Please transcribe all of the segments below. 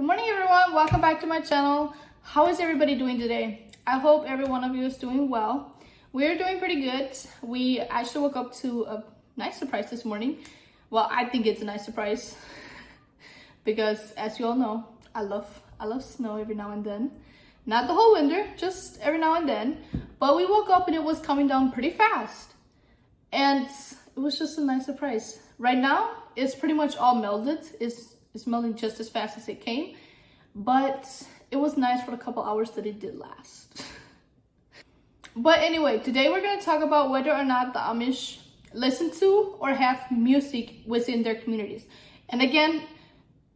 Good morning, everyone. Welcome back to my channel. How is everybody doing today? I hope every one of you is doing well. We're doing pretty good. We actually woke up to a nice surprise this morning. Well, I think it's a nice surprise because, as you all know, I love snow every now and then. Not the whole winter, just every now and then. But we woke up and it was coming down pretty fast. And it was just a nice surprise. Right now, it's pretty much all melted. It's melting just as fast as it came. But it was nice for the couple hours that it did last. But anyway, today we're going to talk about whether or not the Amish listen to or have music within their communities. And again,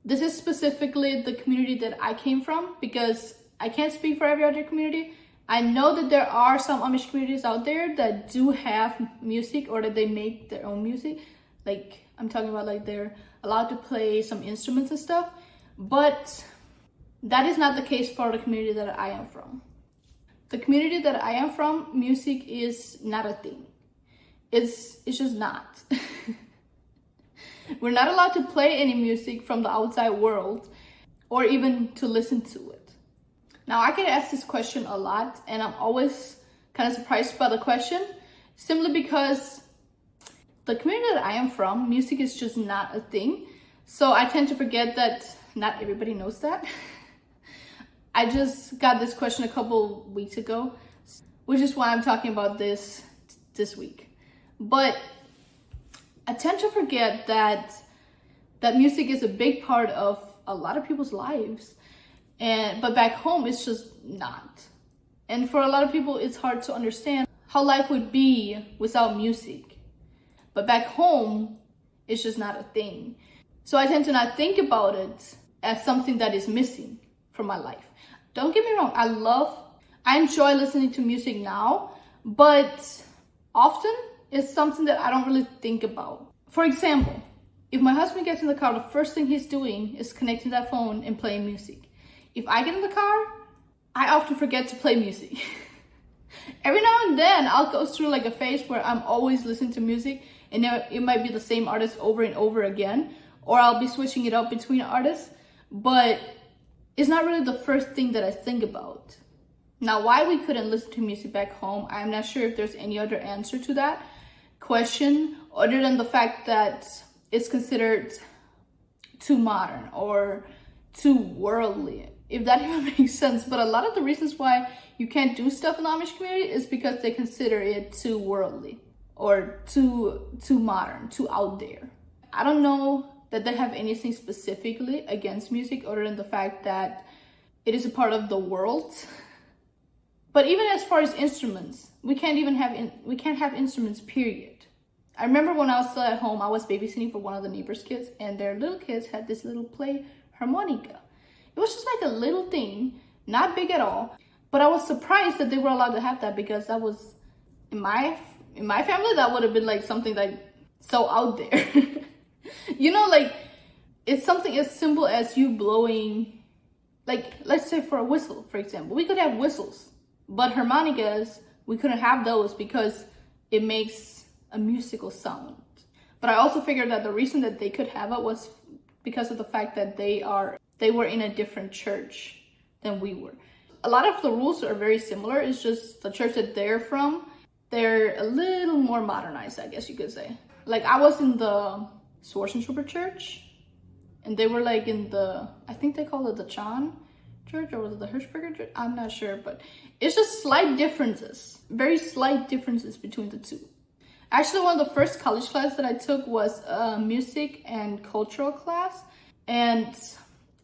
this is specifically the community that I came from because I can't speak for every other community. I know that there are some Amish communities out there that do have music or that they make their own music. Like, I'm talking about like they're allowed to play some instruments and stuff. But that is not the case for the community that I am from. The community that I am from, music is not a thing. It's just not. We're not allowed to play any music from the outside world or even to listen to it. Now, I get asked this question a lot, and I'm always kind of surprised by the question, simply because the community that I am from, music is just not a thing. So I tend to forget that not everybody knows that. I just got this question a couple weeks ago, which is why I'm talking about this week. But I tend to forget that music is a big part of a lot of people's lives. But back home, it's just not. And for a lot of people, it's hard to understand how life would be without music. But back home, it's just not a thing. So I tend to not think about it as something that is missing from my life. Don't get me wrong, I enjoy listening to music now, but often it's something that I don't really think about. For example, if my husband gets in the car, the first thing he's doing is connecting that phone and playing music. If I get in the car, I often forget to play music. Every now and then, I'll go through like a phase where I'm always listening to music, and it might be the same artist over and over again, or I'll be switching it up between artists, but it's not really the first thing that I think about. Now, why we couldn't listen to music back home, I'm not sure if there's any other answer to that question, other than the fact that it's considered too modern or too worldly, if that even makes sense. But a lot of the reasons why you can't do stuff in the Amish community is because they consider it too worldly or too modern, too out there. I don't know that they have anything specifically against music other than the fact that it is a part of the world. But even as far as instruments, we can't have instruments, period. I remember when I was still at home, I was babysitting for one of the neighbors' kids, and their little kids had this little play harmonica. It was just like a little thing, not big at all. But I was surprised that they were allowed to have that, because that was, in my family, that would have been like something like so out there. You know, like it's something as simple as you blowing, like let's say for a whistle, for example. We could have whistles, but harmonicas, we couldn't have those because it makes a musical sound. But I also figured that the reason that they could have it was because of the fact that they were in a different church than we were. A lot of the rules are very similar. It's just the church that they're from, they're a little more modernized, I guess you could say. Like, I was in the Swarzentrooper church, and they were like in the, I think they call it the Chan church, or was it the Hirschberger church? I'm not sure, but it's just slight differences, very slight differences between the two. Actually, one of the first college classes that I took was a music and cultural class, and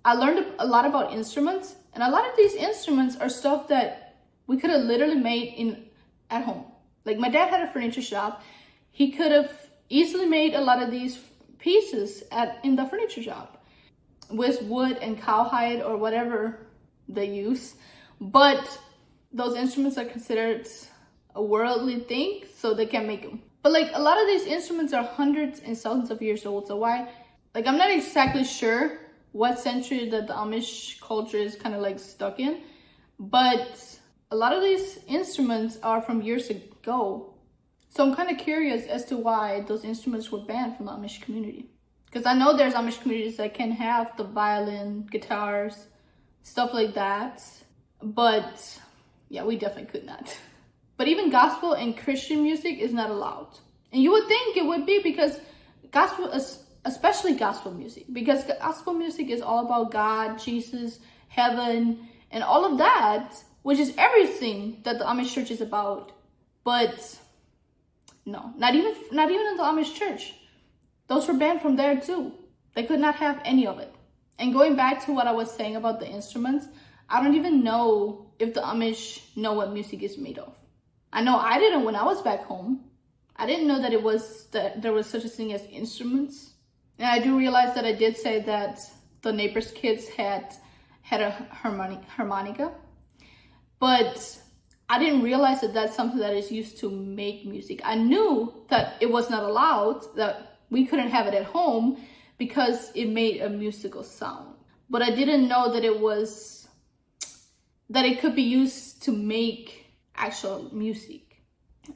I learned a lot about instruments, and a lot of these instruments are stuff that we could have literally made at home. Like, my dad had a furniture shop. He could have easily made a lot of these pieces in the furniture shop with wood and cowhide or whatever they use. But those instruments are considered a worldly thing, so they can't make them. But like, a lot of these instruments are hundreds and thousands of years old. So why, like, I'm not exactly sure what century that the Amish culture is kind of like stuck in, but a lot of these instruments are from years ago. So I'm kind of curious as to why those instruments were banned from the Amish community. Because I know there's Amish communities that can have the violin, guitars, stuff like that. But yeah, we definitely could not. But even gospel and Christian music is not allowed. And you would think it would be, because gospel, especially gospel music, because gospel music is all about God, Jesus, heaven, and all of that, which is everything that the Amish church is about. But no, not even in the Amish church. Those were banned from there too. They could not have any of it. And going back to what I was saying about the instruments, I don't even know if the Amish know what music is made of. I know I didn't when I was back home. I didn't know that there was such a thing as instruments. And I do realize that I did say that the neighbor's kids had a harmonica. But I didn't realize that that's something that is used to make music. I knew that it was not allowed, that we couldn't have it at home because it made a musical sound. But I didn't know that it could be used to make actual music.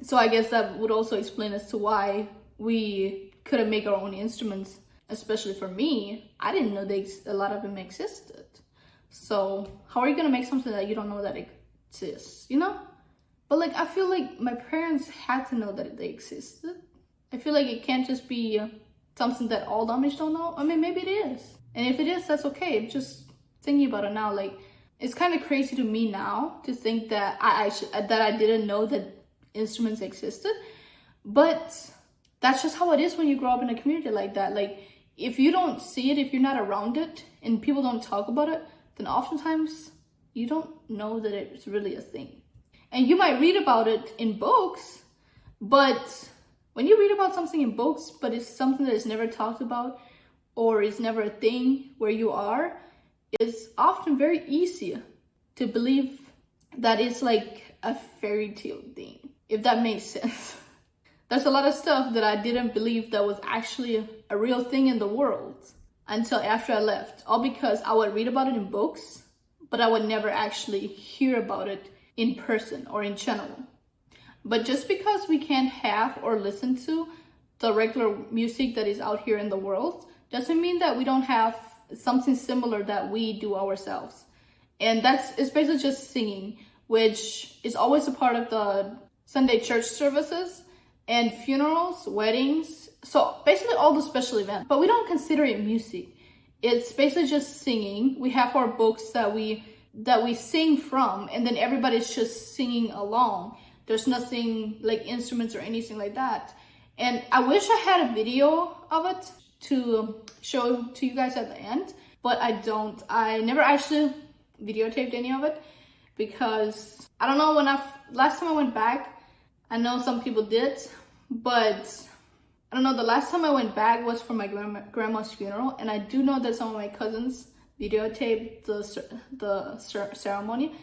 So I guess that would also explain as to why we couldn't make our own instruments, especially for me. I didn't know a lot of them existed. So how are you gonna make something that you don't know that exists, you know? But like, I feel like my parents had to know that they existed. I feel like it can't just be something that all Amish don't know. I mean, maybe it is. And if it is, that's okay. I'm just thinking about it now. Like, it's kind of crazy to me now to think that I didn't know that instruments existed. But that's just how it is when you grow up in a community like that. Like, if you don't see it, if you're not around it, and people don't talk about it, then oftentimes you don't know that it's really a thing. And you might read about it in books, but when you read about something in books, but it's something that is never talked about, or is never a thing where you are, it's often very easy to believe that it's like a fairy tale thing, if that makes sense. There's a lot of stuff that I didn't believe that was actually a real thing in the world until after I left, all because I would read about it in books, but I would never actually hear about it in person or in general. But just because we can't have or listen to the regular music that is out here in the world doesn't mean that we don't have something similar that we do ourselves. And it's basically just singing, which is always a part of the Sunday church services and funerals, weddings. So basically all the special events, but we don't consider it music. It's basically just singing. We have our books that we sing from, and then everybody's just singing along. There's nothing like instruments or anything like that. And I wish I had a video of it to show to you guys at the end, but I don't. I never actually videotaped any of it because I don't know, last time I went back, I know some people did, but I don't know, the last time I went back was for my grandma's funeral, and I do know that some of my cousins videotaped the ceremony,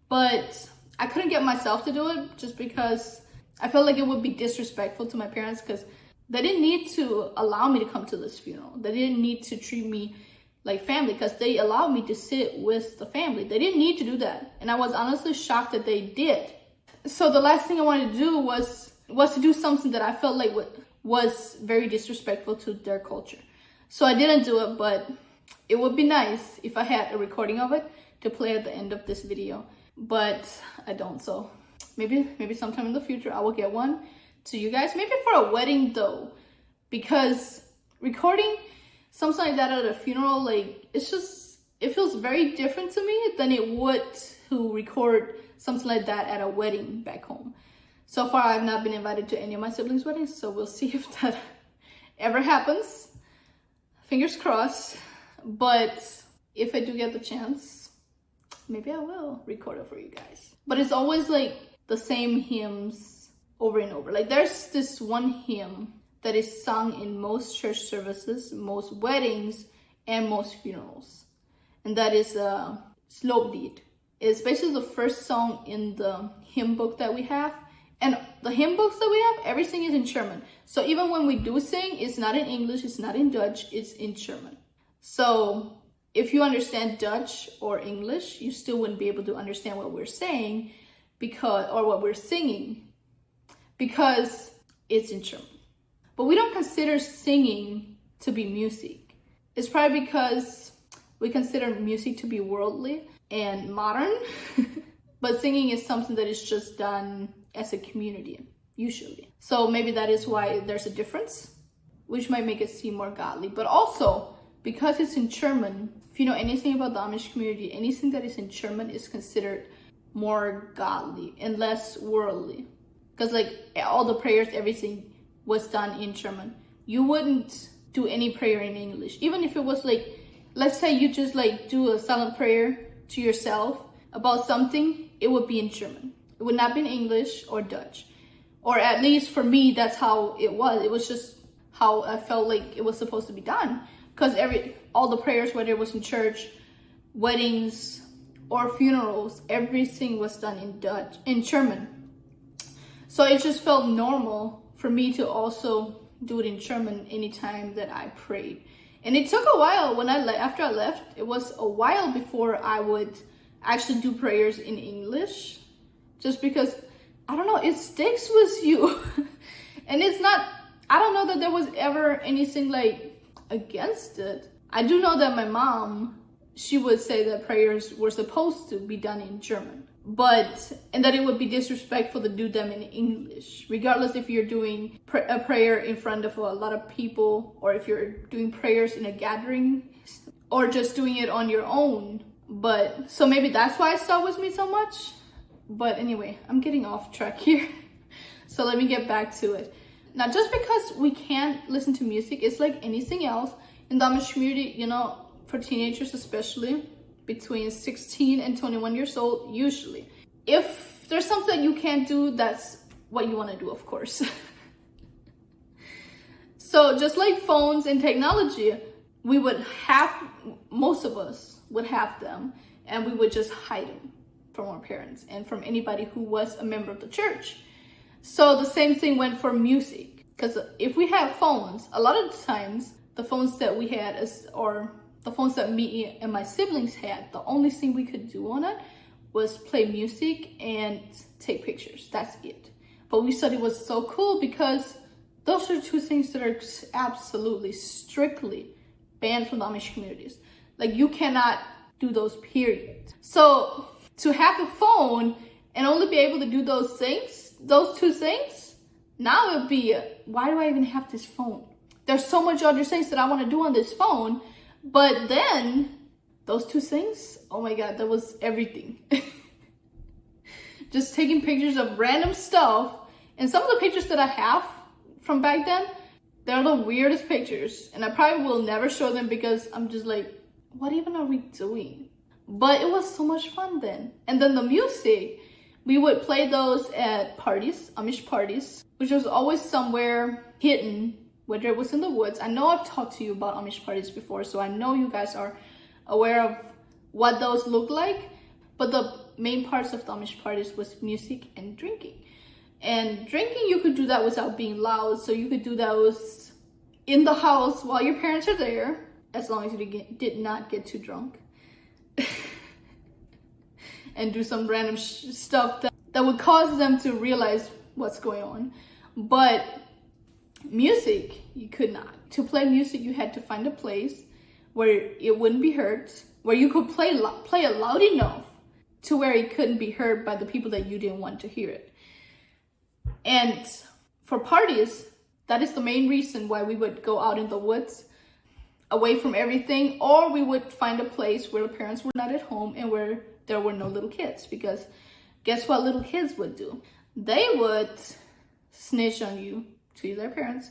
but I couldn't get myself to do it just because I felt like it would be disrespectful to my parents, because they didn't need to allow me to come to this funeral. They didn't need to treat me like family because they allowed me to sit with the family. They didn't need to do that. And I was honestly shocked that they did. So the last thing I wanted to do was to do something that I felt like was very disrespectful to their culture. So I didn't do it, but it would be nice if I had a recording of it to play at the end of this video. But I don't, so maybe sometime in the future I will get one to you guys, maybe for a wedding though, because recording something like that at a funeral, like, it feels very different to me than it would to record something like that at a wedding back home. So far I've not been invited to any of my siblings' weddings, so we'll see if that ever happens. Fingers crossed. But if I do get the chance, maybe I will record it for you guys. But it's always like the same hymns over and over. Like, there's this one hymn that is sung in most church services, most weddings, and most funerals. And that is Slope Lead. It's basically the first song in the hymn book that we have. And the hymn books that we have, everything is in German. So even when we do sing, it's not in English, it's not in Dutch, it's in German. So if you understand Dutch or English, you still wouldn't be able to understand what we're saying or what we're singing because it's in German. But we don't consider singing to be music. It's probably because we consider music to be worldly and modern, but singing is something that is just done as a community, usually. So maybe that is why there's a difference, which might make it seem more godly. But also, because it's in German, if you know anything about the Amish community, anything that is in German is considered more godly and less worldly. Because like all the prayers, everything was done in German. You wouldn't do any prayer in English. Even if it was like, let's say you just like do a silent prayer to yourself about something, it would be in German. It would not be in English or Dutch. Or at least for me, that's how it was. It was just how I felt like it was supposed to be done. Because all the prayers, whether it was in church, weddings, or funerals, everything was done in German. So it just felt normal for me to also do it in German anytime that I prayed. And it took a while after I left, it was a while before I would actually do prayers in English. Just because, I don't know, it sticks with you. And it's not, I don't know that there was ever anything like against it. I do know that my mom, she would say that prayers were supposed to be done in German, and that it would be disrespectful to do them in English, regardless if you're doing a prayer in front of a lot of people, or if you're doing prayers in a gathering, or just doing it on your own. But so maybe that's why it stuck with me so much. But anyway, I'm getting off track here. So let me get back to it. Now, just because we can't listen to music, it's like anything else in the Amish community, you know, for teenagers especially, between 16 and 21 years old, usually. If there's something you can't do, that's what you want to do, of course. So just like phones and technology, most of us would have them, and we would just hide them from our parents and from anybody who was a member of the church. So the same thing went for music. Because if we have phones, a lot of the times, the phones that we had, or the phones that me and my siblings had, the only thing we could do on it was play music and take pictures. That's it. But we thought it was so cool because those are two things that are absolutely strictly banned from the Amish communities. Like, you cannot do those, period. So to have a phone and only be able to do those two things, now it would be, why do I even have this phone? There's so much other things that I want to do on this phone. But then those two things, oh my God, that was everything. Just taking pictures of random stuff. And some of the pictures that I have from back then, they're the weirdest pictures. And I probably will never show them because I'm just like, what even are we doing? But it was so much fun then. And then the music, we would play those at parties, Amish parties, which was always somewhere hidden, whether it was in the woods. I know I've talked to you about Amish parties before, so I know you guys are aware of what those look like. But the main parts of the Amish parties was music and drinking. And drinking, you could do that without being loud. So you could do those in the house while your parents are there, as long as you did not get too drunk. And do some random stuff that would cause them to realize what's going on. But music, you could not. To play music, you had to find a place where it wouldn't be heard, where you could play it loud enough to where it couldn't be heard by the people that you didn't want to hear it. And for parties, that is the main reason why we would go out in the woods, away from everything, or we would find a place where the parents were not at home and where there were no little kids. Because guess what little kids would do? They would snitch on you to their parents.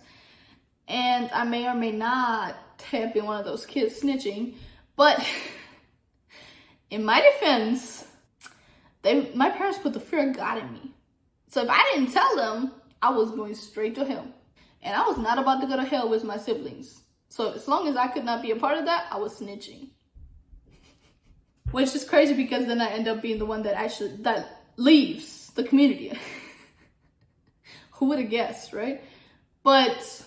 And I may or may not have been one of those kids snitching, but in my defense, my parents put the fear of God in me. So if I didn't tell them, I was going straight to hell. And I was not about to go to hell with my siblings. So as long as I could not be a part of that, I was snitching. Which is crazy because then I end up being the one that leaves the community. Who would have guessed, right? But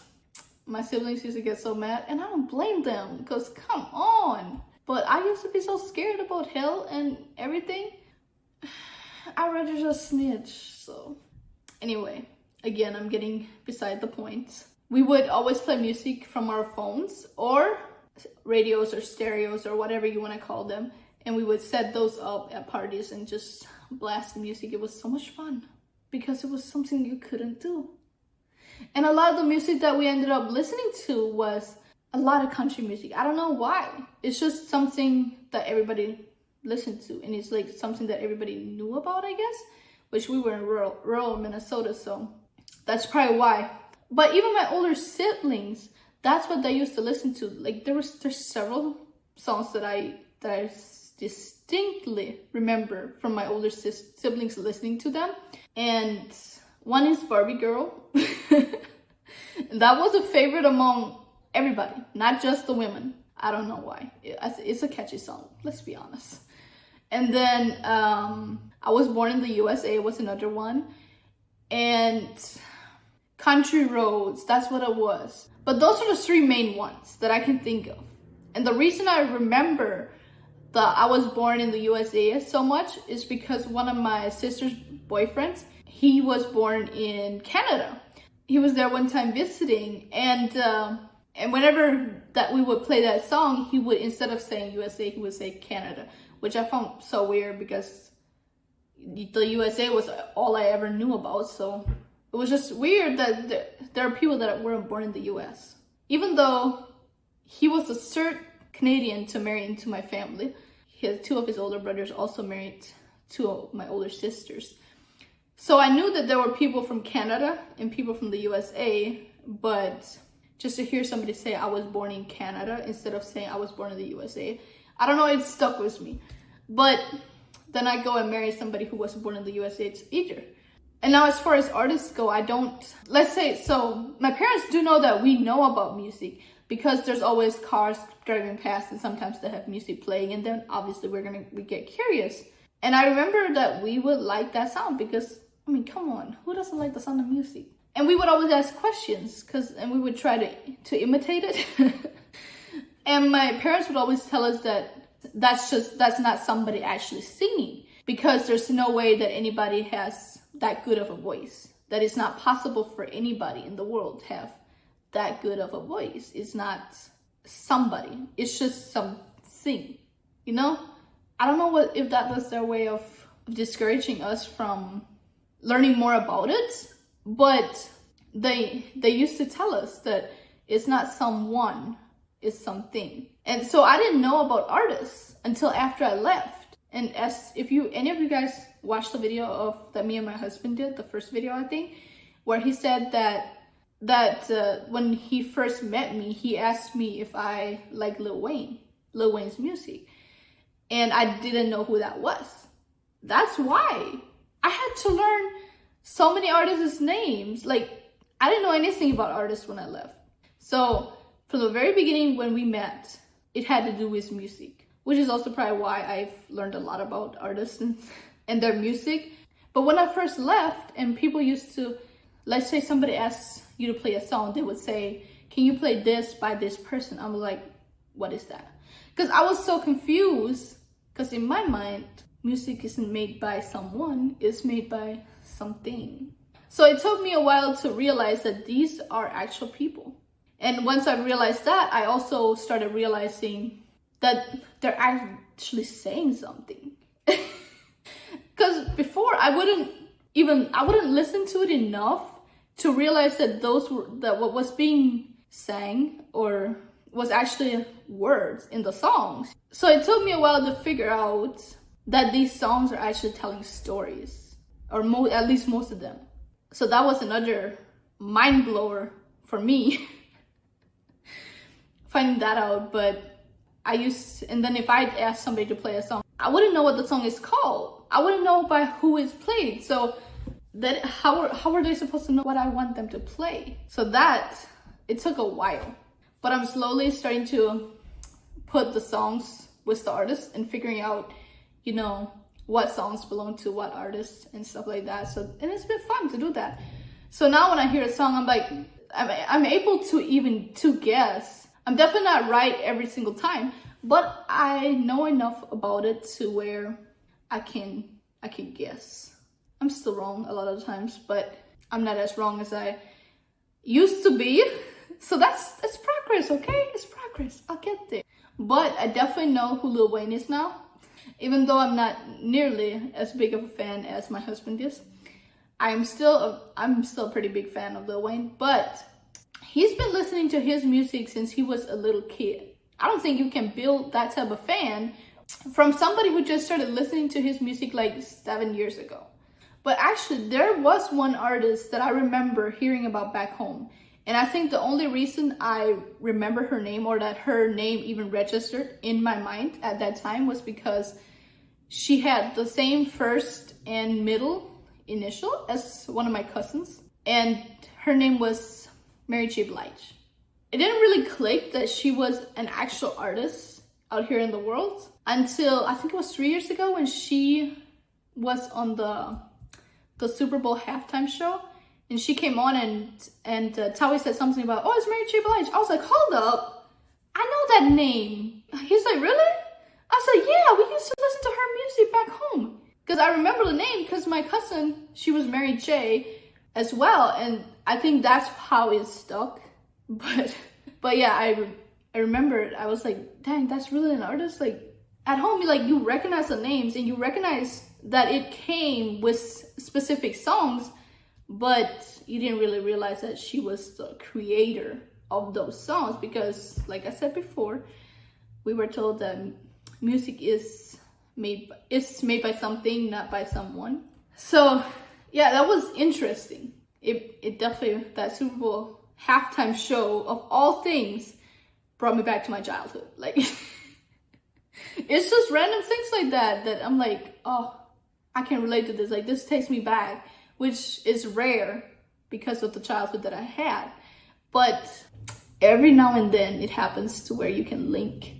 my siblings used to get so mad, and I don't blame them because come on. But I used to be so scared about hell and everything. I'd rather just snitch. So anyway, again, I'm getting beside the point. we would always play music from our phones or radios or stereos or whatever you want to call them. And we would set those up at parties and just blast the music. It was so much fun because it was something you couldn't do. And a lot of the music that we ended up listening to was a lot of country music. I don't know why. It's just something that everybody listened to. And it's like something that everybody knew about, I guess. Which we were in rural Minnesota, so that's probably why. But even my older siblings, that's what they used to listen to. Like there's several songs that I distinctly remember from my older siblings listening to them. And one is Barbie Girl. That was a favorite among everybody, not just the women. I don't know why. It's a catchy song, let's be honest. And then I Was Born in the USA was another one. And Country Roads, that's what it was. But those are the three main ones that I can think of. And the reason I remember that I Was Born in the USA so much is because one of my sister's boyfriends, he was born in Canada. He was there one time visiting, and whenever that we would play that song, he would, instead of saying USA, he would say Canada, which I found so weird because the USA was all I ever knew about. So it was just weird that there are people that weren't born in the US. Even though he was the third Canadian to marry into my family, two of his older brothers also married two of my older sisters. So I knew that there were people from Canada and people from the USA, but just to hear somebody say I was born in Canada instead of saying I was born in the USA, I don't know, it stuck with me. But then I go and marry somebody who was born in the USA, it's easier. And now as far as artists go, let's say, so my parents do know that we know about music because there's always cars driving past and sometimes they have music playing, and then obviously we get curious. And I remember that we would like that sound because, I mean, come on, who doesn't like the sound of music? And we would always ask questions and we would try to imitate it. And my parents would always tell us that that's not somebody actually singing, because there's no way that anybody has that good of a voice. That it's not possible for anybody in the world to have that good of a voice. It's not somebody, it's just something, you know? I don't know if that was their way of discouraging us from learning more about it, but they used to tell us that it's not someone, it's something. And so I didn't know about artists until after I left. And if any of you guys watched the video that me and my husband did, the first video I think, where he said that when he first met me, he asked me if I like Lil Wayne's music, and I didn't know who that was. That's why I had to learn so many artists' names. Like, I didn't know anything about artists when I left. So from the very beginning when we met, it had to do with music, which is also probably why I've learned a lot about artists and their music. But when I first left and people used to, let's say somebody asks you to play a song, they would say, can you play this by this person? I'm like, what is that? Because I was so confused, because in my mind, music isn't made by someone, it's made by something. So it took me a while to realize that these are actual people. And once I realized that, I also started realizing that they're actually saying something. Because before I wouldn't listen to it enough to realize that what was being sang or was actually words in the songs. So it took me a while to figure out that these songs are actually telling stories, or at least most of them. So that was another mind blower for me, finding that out. But and then if I'd ask somebody to play a song, I wouldn't know what the song is called. I wouldn't know by who it's played. So that how are they supposed to know what I want them to play? So it took a while. But I'm slowly starting to put the songs with the artists and figuring out, you know, what songs belong to what artists and stuff like that. So, and it's been fun to do that. So now when I hear a song, I'm like, I'm able to guess. I'm definitely not right every single time, but I know enough about it to where I can guess. I'm still wrong a lot of times, but I'm not as wrong as I used to be. So that's progress, okay? It's progress. I'll get there. But I definitely know who Lil Wayne is now. Even though I'm not nearly as big of a fan as my husband is, I'm still a pretty big fan of Lil Wayne. But he's been listening to his music since he was a little kid. I don't think you can build that type of fan from somebody who just started listening to his music like 7 years ago. But actually, there was one artist that I remember hearing about back home. And I think the only reason I remember her name, or that her name even registered in my mind at that time, was because she had the same first and middle initial as one of my cousins. And her name was Mary J. Blige. It didn't really click that she was an actual artist out here in the world until I think it was 3 years ago when she was on the Super Bowl halftime show. And she came on and Tawi said something about, oh, it's Mary J. Blige. I was like, hold up. I know that name. He's like, really? I was like, yeah, we used to listen to her music back home. Because I remember the name because my cousin, she was Mary J. as well. And I think that's how it stuck. But yeah, I remember it. I was like, dang, that's really an artist. Like at home, you recognize the names and you recognize that it came with specific songs, but you didn't really realize that she was the creator of those songs because, like I said before, we were told that music is made by something, not by someone. So yeah, that was interesting. It definitely, that Super Bowl halftime show of all things brought me back to my childhood. Like it's just random things like that I'm like, oh, I can relate to this. Like this takes me back, which is rare because of the childhood that I had. But every now and then it happens to where you can link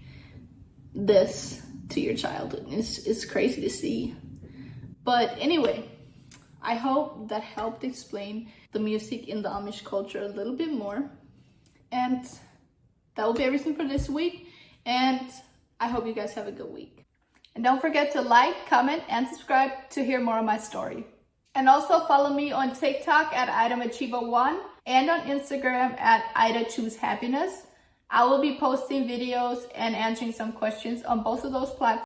this to your childhood. It's crazy to see. But anyway, I hope that helped explain the music in the Amish culture a little bit more. And that will be everything for this week. And I hope you guys have a good week. And don't forget to like, comment, and subscribe to hear more of my story. And also follow me on TikTok at IdaMachiva1 and on Instagram at IdaChooseHappiness. I will be posting videos and answering some questions on both of those platforms.